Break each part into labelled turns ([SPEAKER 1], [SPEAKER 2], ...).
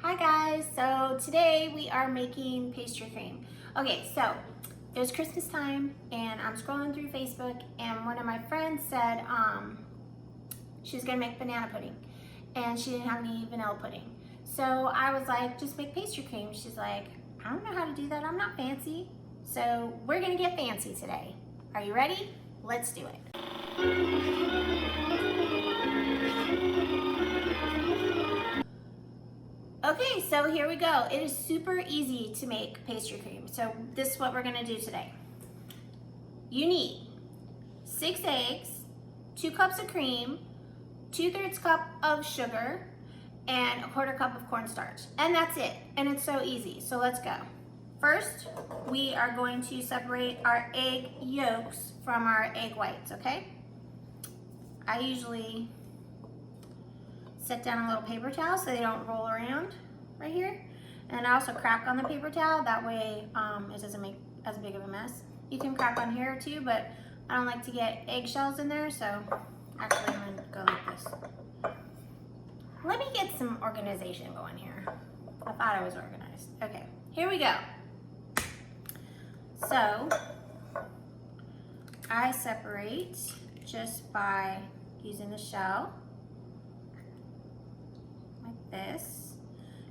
[SPEAKER 1] Hi guys, so today we are making pastry cream. Okay, so it was Christmas time and I'm scrolling through Facebook and one of my friends said she was gonna make banana pudding and she didn't have any vanilla pudding. So I was like, just make pastry cream. She's like, I don't know how to do that, I'm not fancy. So we're gonna get fancy today. Are you ready? Let's do it. Okay, so here we go. It is super easy to make pastry cream. So this is what we're gonna do today. You need 6 eggs, 2 cups of cream, 2/3 cup of sugar, and 1/4 cup of cornstarch. And that's it, and it's so easy. So let's go. First, we are going to separate our egg yolks from our egg whites, okay? I usually set down a little paper towel so they don't roll around right here. And I also crack on the paper towel, that way it doesn't make as big of a mess. You can crack on here too, but I don't like to get eggshells in there, so actually I'm gonna go like this. Let me get some organization going here. I thought I was organized. Okay, here we go. So I separate just by using the shell. Like this.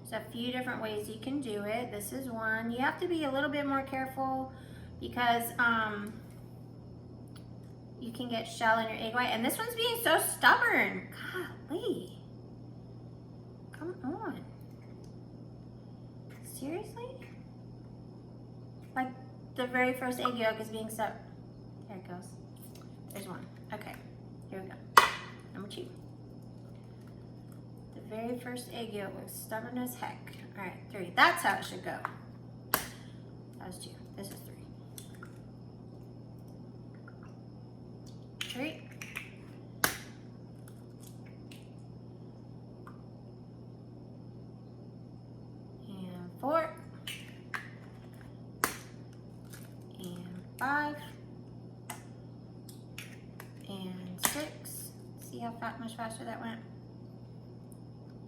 [SPEAKER 1] There's a few different ways you can do it. This is one. You have to be a little bit more careful because you can get shell in your egg white. And this one's being so stubborn. Golly. Come on. Seriously? Like the very first egg yolk is being so... There it goes. There's one. Okay. Here we go. Number 2. The very first egg yolk was stubborn as heck. All right, 3. That's how it should go. That was 2. This is 3. 3. And 4. And 5. And 6. See how much faster that went?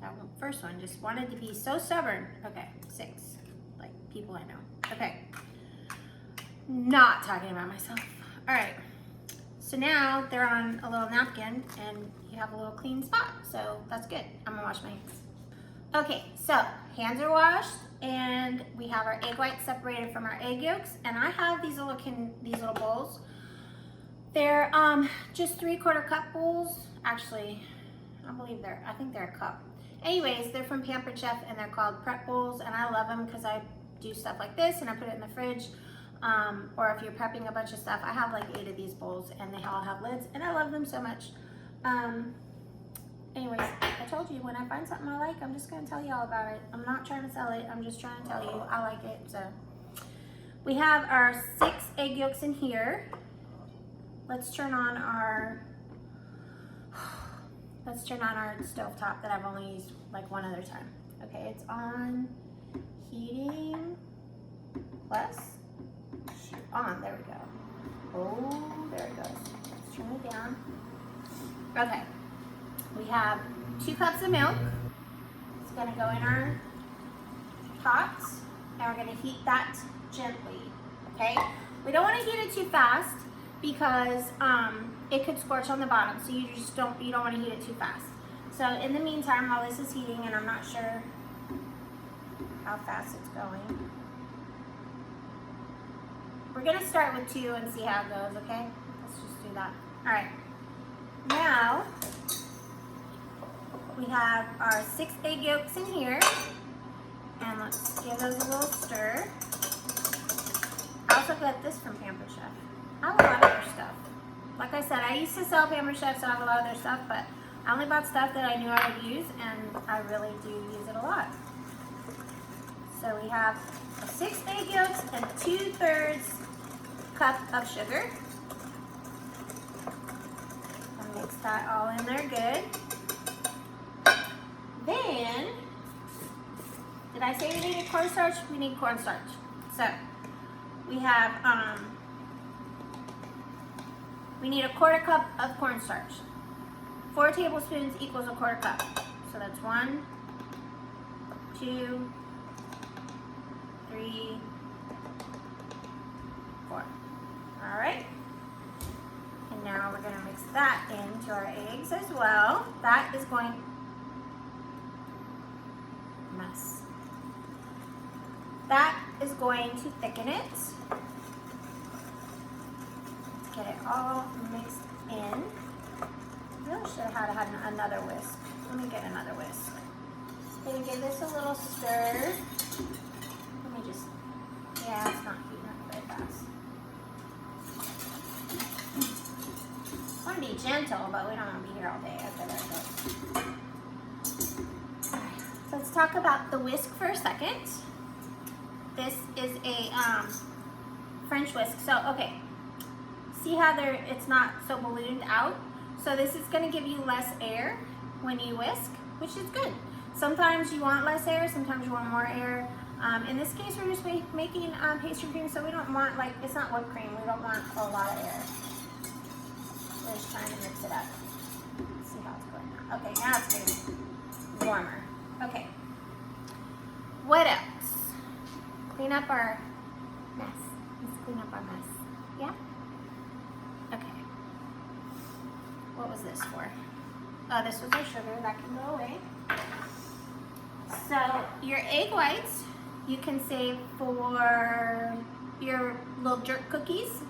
[SPEAKER 1] That one, first one just wanted to be so stubborn. Okay, 6, like people I know. Okay, not talking about myself. All right, so now they're on a little napkin and you have a little clean spot, so that's good. I'm gonna wash my hands. Okay, so hands are washed and we have our egg whites separated from our egg yolks, and I have these little bowls. They're just 3/4 cup bowls. Actually, I think they're a cup. Anyways, they're from Pampered Chef and they're called prep bowls, and I love them because I do stuff like this and I put it in the fridge. Or if you're prepping a bunch of stuff, I have like 8 of these bowls and they all have lids and I love them so much. Anyways, I told you when I find something I like, I'm just gonna tell you all about it. I'm not trying to sell it, I'm just trying to tell you I like it. So we have our 6 egg yolks in here. Let's turn on our stovetop that I've only used like one other time. Okay, it's on heating plus. Shoot, on, there we go. Oh, there it goes. Let's turn it down. Okay, we have 2 cups of milk. It's gonna go in our pots and we're gonna heat that gently, okay? We don't wanna heat it too fast because it could scorch on the bottom, so you don't want to heat it too fast. So in the meantime, while this is heating, and I'm not sure how fast it's going, we're gonna start with 2 and see how it goes, okay? Let's just do that. All right, now we have our 6 egg yolks in here, and let's give those a little stir. I also got this from Pampered Chef. I have a lot of their stuff. Like I said, I used to sell Pampered Chef, so I have a lot of their stuff, but I only bought stuff that I knew I would use, and I really do use it a lot. So we have 6 egg yolks and 2/3 cup of sugar. And mix that all in there good. Then, did I say we needed cornstarch? We need cornstarch. So we have we need 1/4 cup of cornstarch. 4 tablespoons equals 1/4 cup. So that's 1, 2, 3, 4. All right. And now we're gonna mix that into our eggs as well. That is going, mess. That is going to thicken it. Let's get it all mixed in. I really should have had another whisk. Let me get another whisk. Gonna give this a little stir. Let me just, yeah, it's not heating up very fast. I want to be gentle, but we don't want to be here all day. Okay, there it goes. All right, so let's talk about the whisk for a second. This is a French whisk. So, okay, see how it's not so ballooned out? So this is gonna give you less air when you whisk, which is good. Sometimes you want less air, sometimes you want more air. In this case, we're just making pastry cream, so we don't want, like, it's not whipped cream. We don't want a lot of air. We're just trying to mix it up. Let's see how it's going now. Okay, now it's getting warmer. Okay. What else? Clean up our mess. Let's clean up our mess. Yeah? Okay. What was this for? Oh, this was our sugar. That can go away. So your egg whites, you can save for your little jerk cookies,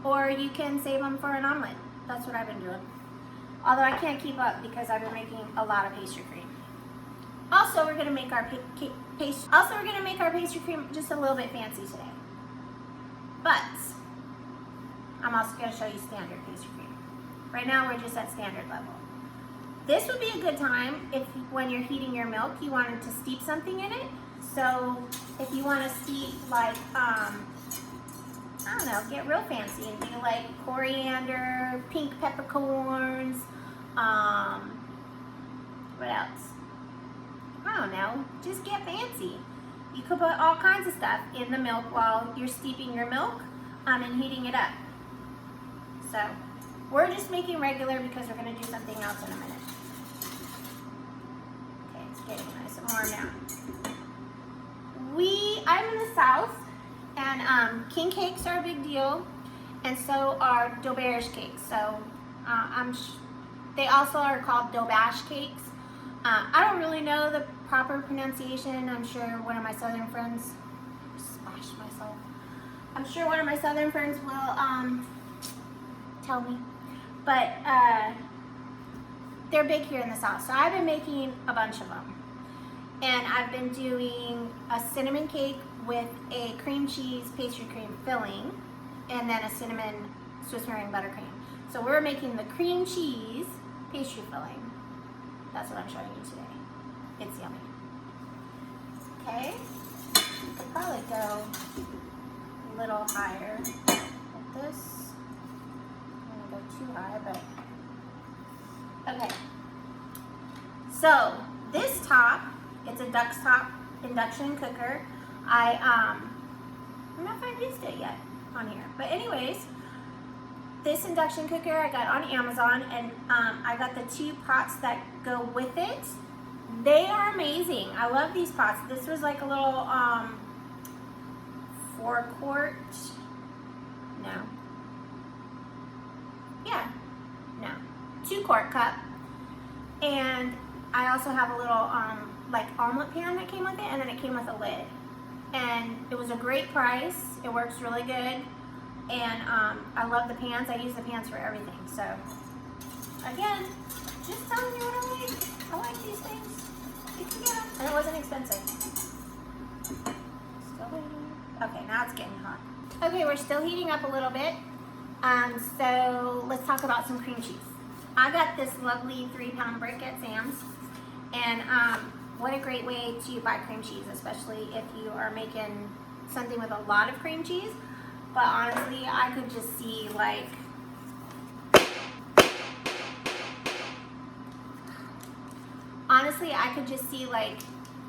[SPEAKER 1] or you can save them for an omelet. That's what I've been doing. Although I can't keep up because I've been making a lot of pastry cream. Also, we're gonna make our pastry cream just a little bit fancy today. But I'm also gonna show you standard pastry cream. Right now, we're just at standard level. This would be a good time if, when you're heating your milk, you wanted to steep something in it. So if you want to steep, like, I don't know, get real fancy and do like coriander, pink peppercorns, what else? I don't know, just get fancy. You could put all kinds of stuff in the milk while you're steeping your milk and heating it up. So we're just making regular because we're going to do something else in a minute. Okay, it's getting nice and warm now. I'm in the South, and king cakes are a big deal, and so are d'auberge cakes. So they also are called d'auberge cakes. I don't really know the proper pronunciation. I'm sure one of my Southern friends, splashed myself. I'm sure one of my Southern friends will tell me. But they're big here in the South. So I've been making a bunch of them. And I've been doing a cinnamon cake with a cream cheese pastry cream filling, and then a cinnamon Swiss meringue buttercream. So we're making the cream cheese pastry filling. That's what I'm showing you today. It's yummy. Okay, you could probably go a little higher with this. I don't want to go too high, but okay. So this top, it's a Duck's Top induction cooker. I don't know if I've used it yet on here, but anyways, this induction cooker I got on Amazon, and I got the 2 pots that go with it. They are amazing. I love these pots. This was like a little 4-quart, no, yeah, no, 2-quart cup. And I also have a little like omelet pan that came with it, and then it came with a lid. And it was a great price. It works really good. And I love the pans. I use the pans for everything. So again, just telling you what I like. I like these things. You can get them. And it wasn't expensive. Still waiting. Okay, now it's getting hot. Okay, we're still heating up a little bit. So let's talk about some cream cheese. I got this lovely 3-pound brick at Sam's. And what a great way to buy cream cheese, especially if you are making something with a lot of cream cheese. But honestly, I could just see like,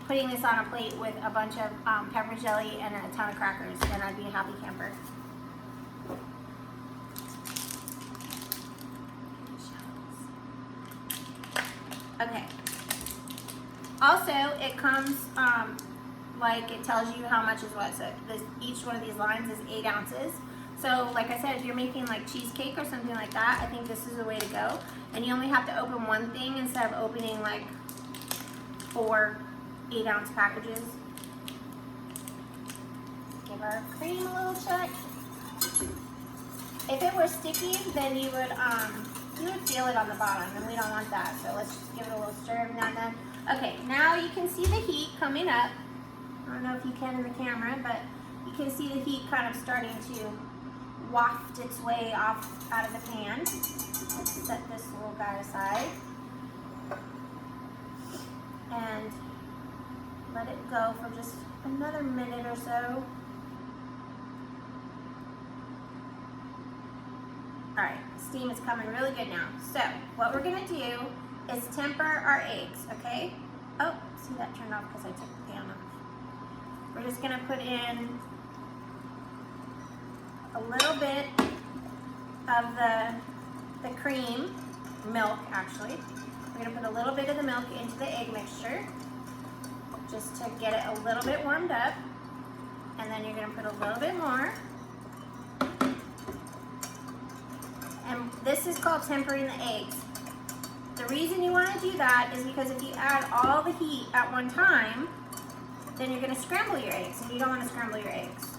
[SPEAKER 1] putting this on a plate with a bunch of pepper jelly and a ton of crackers, and I'd be a happy camper. Okay. Also, it comes like it tells you how much is what. So each one of these lines is 8 ounces. So like I said, if you're making like cheesecake or something like that, I think this is the way to go. And you only have to open one thing instead of opening like 4 8-ounce packages. Give our cream a little check. If it were sticky, then you would feel it on the bottom, and we don't want that. So let's just give it a little stir every now and then. Okay, now you can see the heat coming up. I don't know if you can in the camera, but you can see the heat kind of starting to waft its way off out of the pan. Let's set this little guy aside and let it go for just another minute or so. All right, steam is coming really good now. So what we're gonna do is temper our eggs, okay? Oh, see that turned off because I took the pan off. We're just gonna put in a little bit of the cream, milk actually. We're gonna put a little bit of the milk into the egg mixture just to get it a little bit warmed up. And then you're gonna put a little bit more. And this is called tempering the eggs. The reason you wanna do that is because if you add all the heat at one time, then you're gonna scramble your eggs, and you don't wanna scramble your eggs.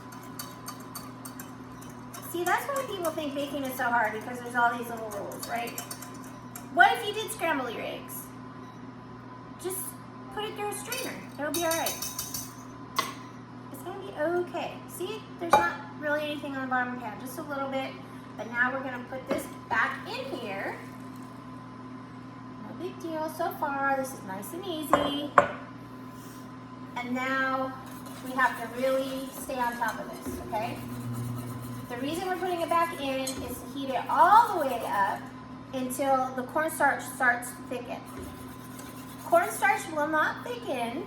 [SPEAKER 1] See, that's why people think baking is so hard, because there's all these little rules, right? What if you did scramble your eggs? Just put it through a strainer. It'll be all right. It's gonna be okay. See, there's not really anything on the bottom of the pan, just a little bit. But now we're gonna put this back in here. No big deal so far. This is nice and easy. And now we have to really stay on top of this, okay? The reason we're putting it back in is to heat it all the way up until the cornstarch starts to thicken. Cornstarch will not thicken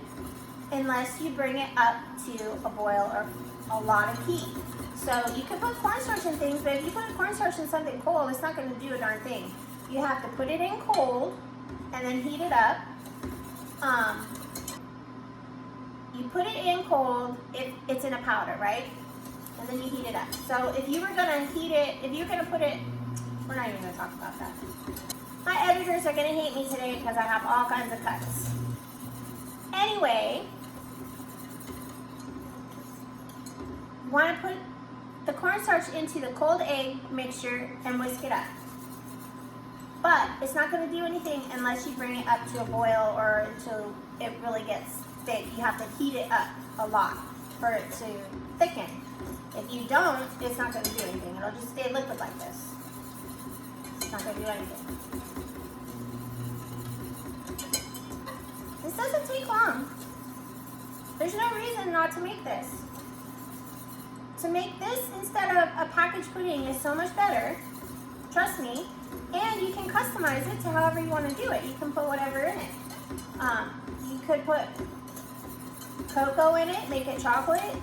[SPEAKER 1] unless you bring it up to a boil or a lot of heat. So you can put cornstarch in things, but if you put cornstarch in something cold, it's not going to do a darn thing. You have to put it in cold and then heat it up. You put it in cold if it's in a powder, right? And then you heat it up. So if you were going to heat it, if you're going to put it, we're not even going to talk about that. My editors are going to hate me today because I have all kinds of cuts. Anyway, you want to put the cornstarch into the cold egg mixture and whisk it up. But it's not going to do anything unless you bring it up to a boil or until it really gets thick. You have to heat it up a lot for it to thicken. If you don't, it's not going to do anything. It'll just stay liquid like this. It's not going to do anything. This doesn't take long. There's no reason not to make this. To make this instead of a packaged pudding is so much better. Trust me. And you can customize it to however you want to do it. You can put whatever in it. You could put cocoa in it, make it chocolate.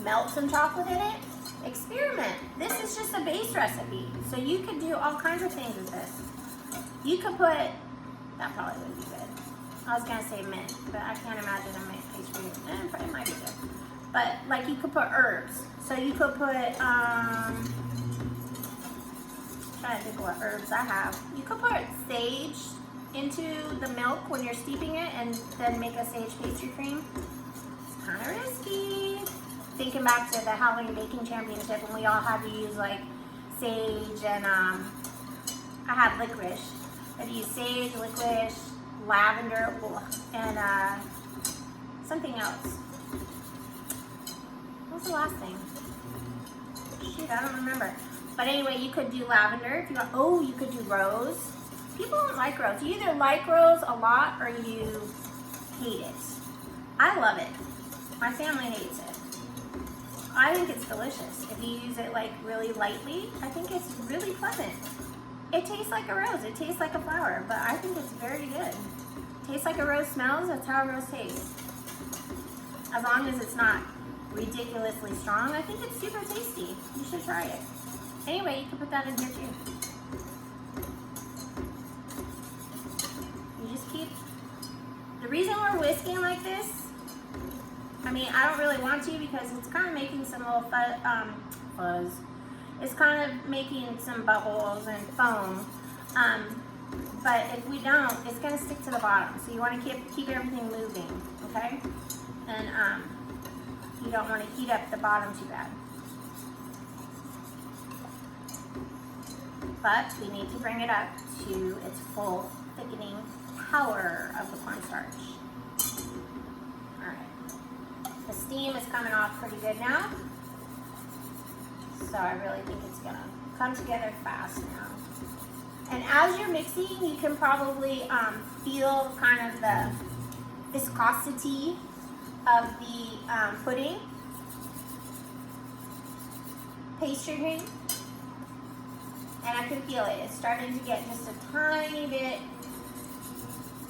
[SPEAKER 1] Melt some chocolate in it. Experiment. This is just a base recipe. So you could do all kinds of things with this. You could put, that probably wouldn't be good. I was going to say mint, but I can't imagine a mint pastry. It might be good. But like you could put herbs. So you could put, trying to think what herbs I have. You could put sage into the milk when you're steeping it and then make a sage pastry cream. It's kind of risky. Thinking back to the Halloween Baking Championship when we all had to use like sage and I had licorice. I had to use sage, licorice, lavender, and something else. What was the last thing? Shoot, I don't remember. But anyway, you could do lavender if you want. Oh, you could do rose. People don't like rose. You either like rose a lot or you hate it. I love it. My family hates it. I think it's delicious. If you use it like really lightly, I think it's really pleasant. It tastes like a rose. It tastes like a flower, but I think it's very good. It tastes like a rose smells. That's how a rose tastes. As long as it's not ridiculously strong, I think it's super tasty. You should try it. Anyway, you can put that in here too. You just keep reason we're whisking like this, I mean, I don't really want to because it's kind of making some little fuzz. It's kind of making some bubbles and foam. But if we don't, it's gonna stick to the bottom. So you wanna keep everything moving, okay? And you don't wanna heat up the bottom too bad. But we need to bring it up to its full thickening power of the cornstarch. All right, the steam is coming off pretty good now. So I really think it's gonna come together fast now. And as you're mixing, you can probably feel kind of the viscosity of the pudding, pastry cream. And I can feel it. It's starting to get just a tiny bit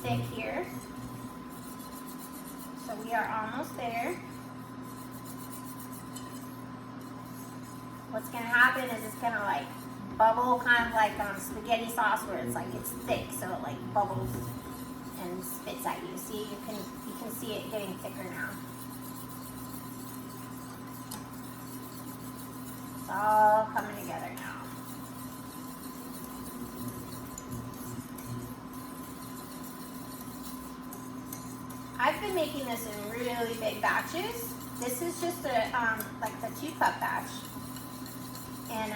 [SPEAKER 1] thick here. So we are almost there. What's gonna happen is it's gonna like bubble, kind of like spaghetti sauce where it's like it's thick, so it like bubbles and spits at you. See, you can see it getting thicker now. It's all coming together now. I've been making this in really big batches. This is just like the 2-cup batch. And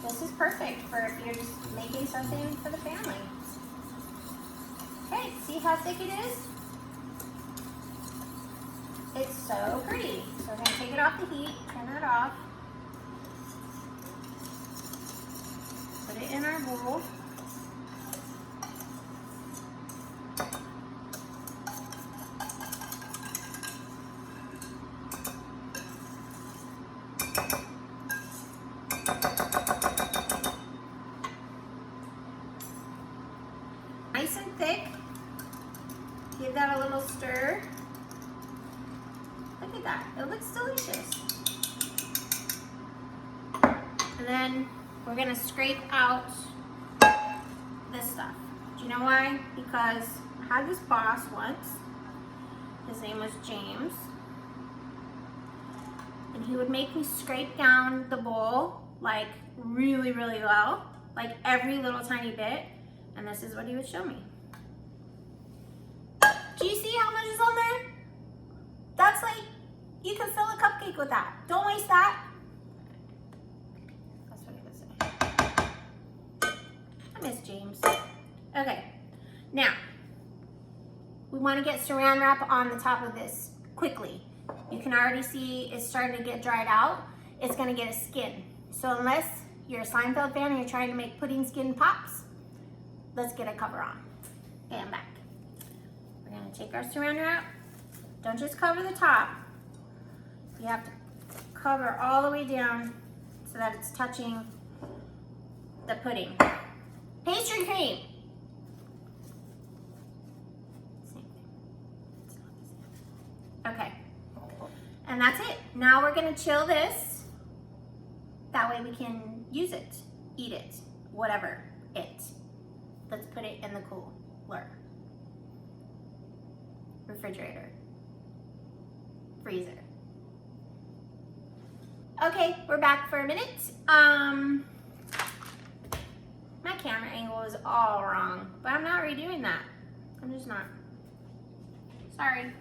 [SPEAKER 1] this is perfect for if you're just making something for the family. Okay, see how thick it is? It's so pretty. So we're gonna take it off the heat, turn that off. Put it in our bowl. Nice and thick. Give that a little stir. Look at that. It looks delicious. And then we're gonna scrape out this stuff. Do you know why? Because I had this boss once. His name was James. And he would make me scrape down the bowl like really low, like every little tiny bit. And this is what he would show me. Do you see how much is on there? That's like, you can fill a cupcake with that. Don't waste that. That's what he would say. I miss James. Okay, now, we wanna get saran wrap on the top of this quickly. You can already see it's starting to get dried out. It's gonna get a skin. So unless you're a Seinfeld fan and you're trying to make pudding skin pops, let's get a cover on. Okay, I'm back. We're gonna take our saran wrap. Don't just cover the top. You have to cover all the way down so that it's touching the pudding. Pastry cream. Same thing. It's not the same. Okay, and that's it. Now we're gonna chill this. That way we can use it, eat it, whatever it. Let's put it in the cooler. Refrigerator. Freezer. Okay, we're back for a minute. My camera angle is all wrong, but I'm not redoing that. I'm just not. Sorry.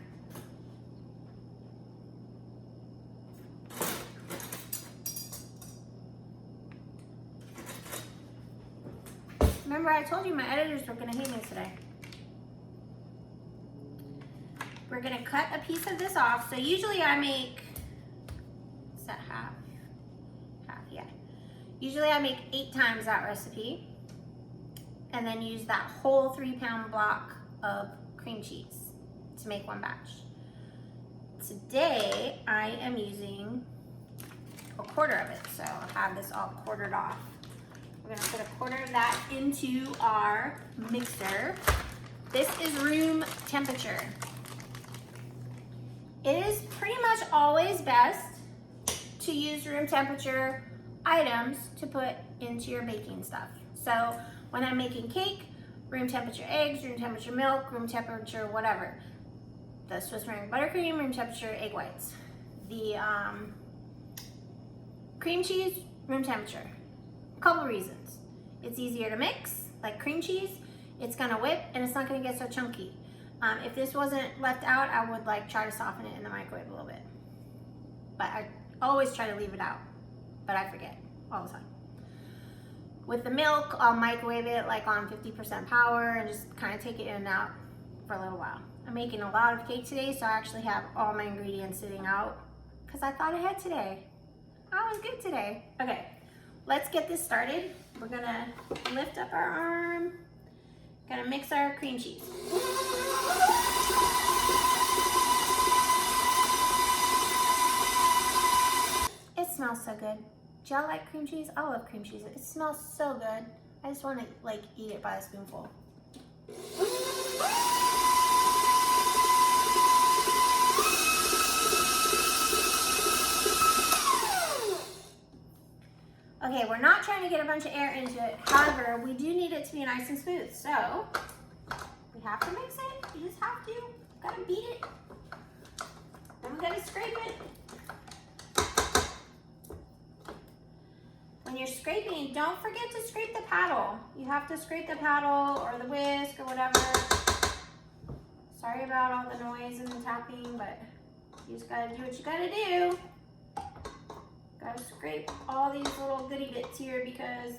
[SPEAKER 1] Remember, I told you my editors were gonna hate me today. We're gonna cut a piece of this off. So usually I make, what's that, half, yeah. Usually I make 8 times that recipe and then use that whole 3-pound block of cream cheese to make 1 batch. Today I am using a quarter of it. So I'll have this all quartered off. We're gonna put a quarter of that into our mixer. This is room temperature. It is pretty much always best to use room temperature items to put into your baking stuff. So when I'm making cake, room temperature eggs, room temperature milk, room temperature whatever. The Swiss meringue buttercream, room temperature egg whites. The cream cheese, room temperature. A couple reasons. It's easier to mix, like cream cheese. It's gonna whip and it's not gonna get so chunky. If this wasn't left out, I would like try to soften it in the microwave a little bit. But I always try to leave it out, but I forget all the time. With the milk, I'll microwave it like on 50% power and just kind of take it in and out for a little while. I'm making a lot of cake today, so I actually have all my ingredients sitting out because I thought ahead today. I was good today. Okay, let's get this started. We're gonna lift up our arm. Gonna mix our cream cheese. It smells so good. Do y'all like cream cheese? I love cream cheese. It smells so good. I just want to like eat it by a spoonful. Okay, we're not trying to get a bunch of air into it. However, we do need it to be nice and smooth. So we have to mix it. You just have to. Gotta beat it. Then we gotta scrape it. When you're scraping, don't forget to scrape the paddle. You have to scrape the paddle or the whisk or whatever. Sorry about all the noise and the tapping, but you just gotta do what you gotta do. Gotta scrape all these little goodie bits here because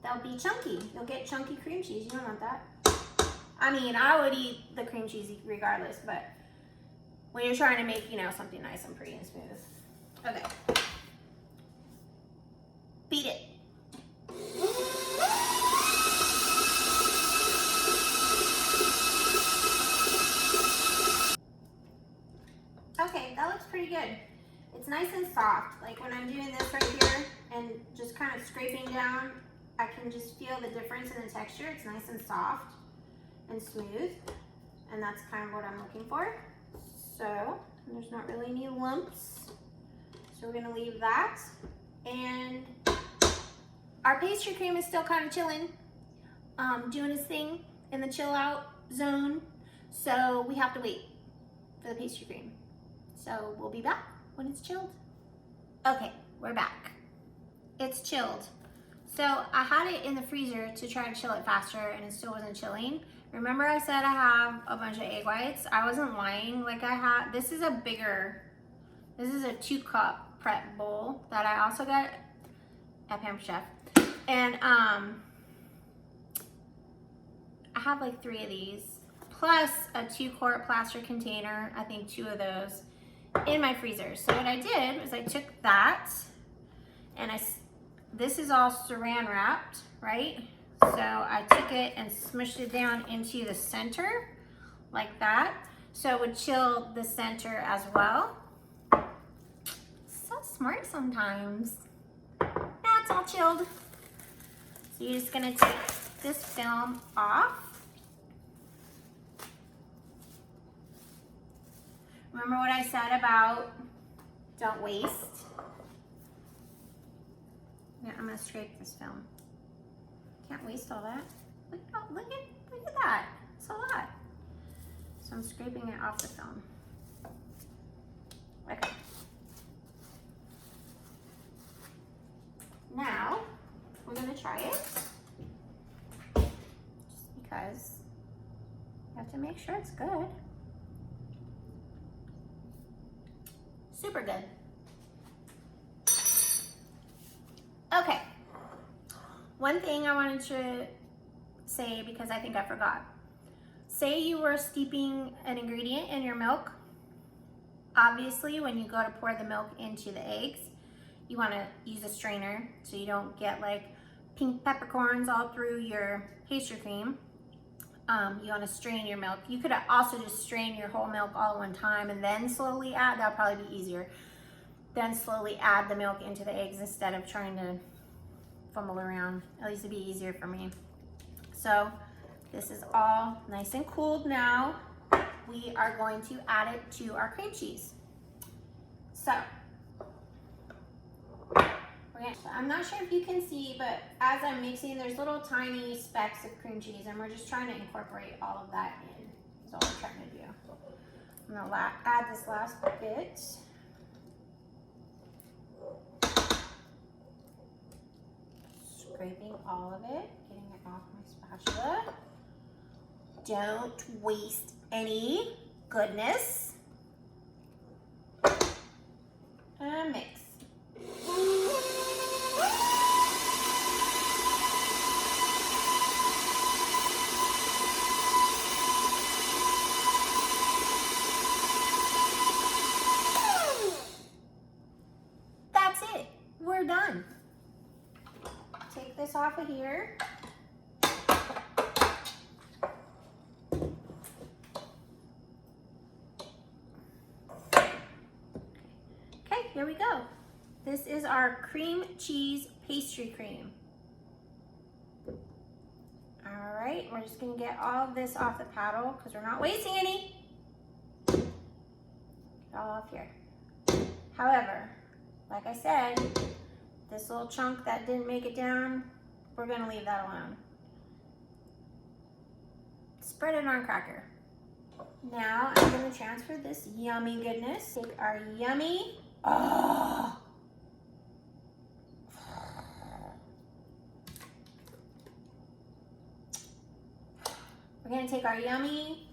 [SPEAKER 1] they'll be chunky. You'll get chunky cream cheese. You don't want that. I mean, I would eat the cream cheese regardless, but when you're trying to make, you know, something nice and pretty and smooth. Okay. Beat it. Okay, that looks pretty good. It's nice and soft. Like when I'm doing this right here and just kind of scraping down, I can just feel the difference in the texture. It's nice and soft and smooth, and that's kind of what I'm looking for. So there's not really any lumps. So we're gonna leave that. And our pastry cream is still kind of chilling, doing its thing in the chill out zone. So we have to wait for the pastry cream. So we'll be back when it's chilled. Okay, we're back. It's chilled. So I had it in the freezer to try and chill it faster and it still wasn't chilling. Remember I said I have a bunch of egg whites? I wasn't lying. Like this is a 2-cup prep bowl that I also got at Pamper Chef. And I have like 3 of these, plus a 2-quart plastic container, I think 2 of those, in my freezer. So what I did was I took that and this is all saran wrapped, right? So I took it and smushed it down into the center like that. So it would chill the center as well. So smart sometimes. Now it's all chilled. So you're just gonna take this film off. Remember what I said about don't waste? Yeah, I'm gonna scrape this film. Can't waste all that. Look at that. It's a lot. So I'm scraping it off the film. Okay. Now we're gonna try it. Just because you have to make sure it's good. Super good. Okay. One thing I wanted to say, because I think I forgot. Say you were steeping an ingredient in your milk. Obviously, when you go to pour the milk into the eggs, you want to use a strainer so you don't get like pink peppercorns all through your pastry cream. You want to strain your milk. You could also just strain your whole milk all at one time and then slowly add. That'll probably be easier. Then slowly add the milk into the eggs instead of trying to fumble around. At least it'd be easier for me. So this is all nice and cooled now. We are going to add it to our cream cheese. So we're I'm not sure if you can see, but as I'm mixing, there's little tiny specks of cream cheese, and we're just trying to incorporate all of that in. That's all we're trying to do. I'm gonna add this last bit. Scraping all of it, getting it off my spatula. Don't waste any goodness. And mix. That's it. We're done. Take this off of here. Okay, here we go. This is our cream cheese pastry cream. All right, we're just gonna get all of this off the paddle because we're not wasting any. Get all off here. However, like I said, this little chunk that didn't make it down, we're gonna leave that alone. Spread it on a cracker. Now I'm gonna transfer this yummy goodness. Take our yummy, we're gonna take our yummy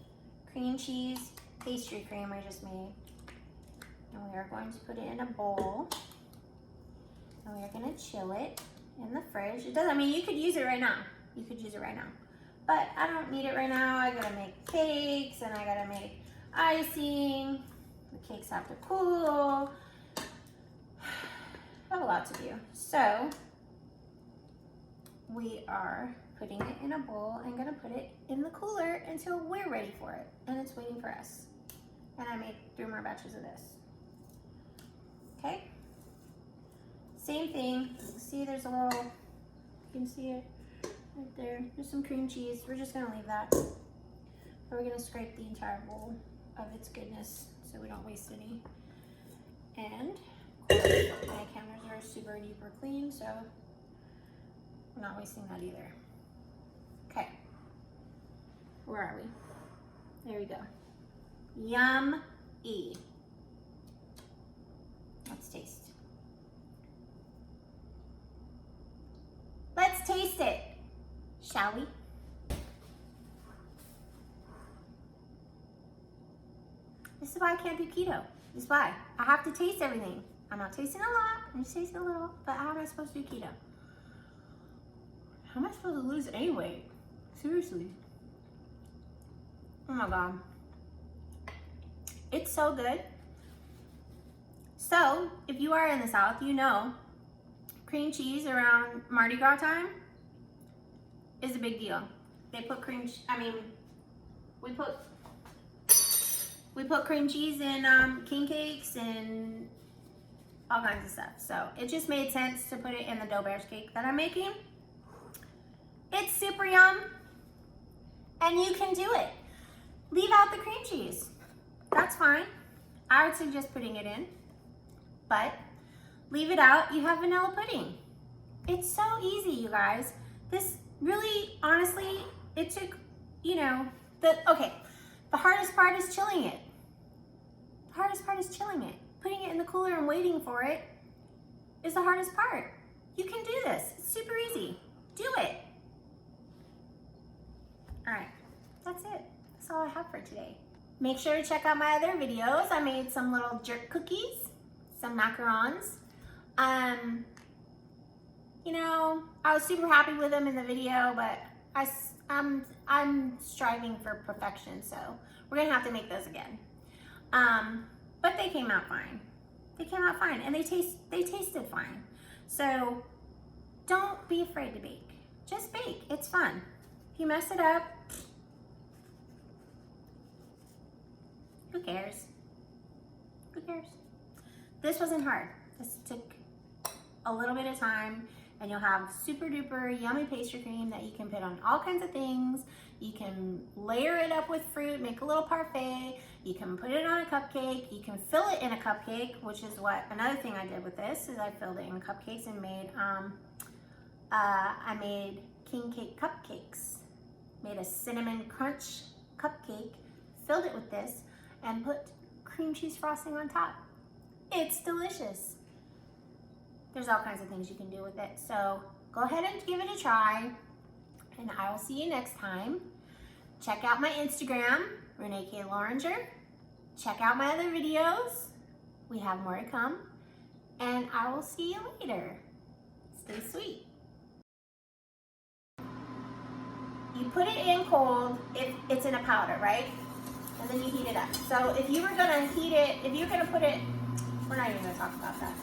[SPEAKER 1] cream cheese pastry cream I just made, and we are going to put it in a bowl. And we are gonna chill it in the fridge. It doesn't, I mean, you could use it right now. You could use it right now. But I don't need it right now. I gotta make cakes and I gotta make icing. The cakes have to cool. I have a lot to do. So we are putting it in a bowl and gonna put it in the cooler until we're ready for it. And it's waiting for us. And I made 3 more batches of this. Okay? Same thing. See, there's a little, you can see it right there. There's some cream cheese. We're just gonna leave that. But we're gonna scrape the entire bowl of its goodness so we don't waste any. And my counters are super duper clean, so we're not wasting that either. Okay. Where are we? There we go. Yum-y. Let's taste. Let's taste it, shall we? This is why I can't do keto. This is why. I have to taste everything. I'm not tasting a lot, I'm just tasting a little, but how am I supposed to do keto? How am I supposed to lose any weight? Seriously. Oh my God. It's so good. So, if you are in the South, you know cream cheese around Mardi Gras time is a big deal. They put we put cream cheese in king cakes and all kinds of stuff. So it just made sense to put it in the dough bears cake that I'm making. It's super yum, and you can do it. Leave out the cream cheese. That's fine. I would suggest putting it in, but leave it out, you have vanilla pudding. It's so easy, you guys. This really, honestly, it took, you know, the hardest part is chilling it. The hardest part is chilling it. Putting it in the cooler and waiting for it is the hardest part. You can do this, it's super easy. Do it. All right, that's it. That's all I have for today. Make sure to check out my other videos. I made some little jerk cookies, some macarons. You know, I was super happy with them in the video, but I'm striving for perfection, so we're gonna have to make those again. But they came out fine. They came out fine, and they tasted fine. So don't be afraid to bake. Just bake. It's fun. If you mess it up, who cares? Who cares? This wasn't hard. This took a little bit of time, and you'll have super duper yummy pastry cream that you can put on all kinds of things. You can layer it up with fruit, make a little parfait. You can put it on a cupcake. You can fill it in a cupcake, which is what another thing I did with this is I filled it in cupcakes and made I made king cake cupcakes. Made a cinnamon crunch cupcake, filled it with this, and put cream cheese frosting on top. It's delicious. There's all kinds of things you can do with it. So go ahead and give it a try, and I will see you next time. Check out my Instagram, Renee K. Loringer. Check out my other videos. We have more to come, and I will see you later. Stay sweet. You put it in cold if it's in a powder, right? And then you heat it up. So if you were gonna heat it, if you're gonna put it, we're not even gonna talk about that.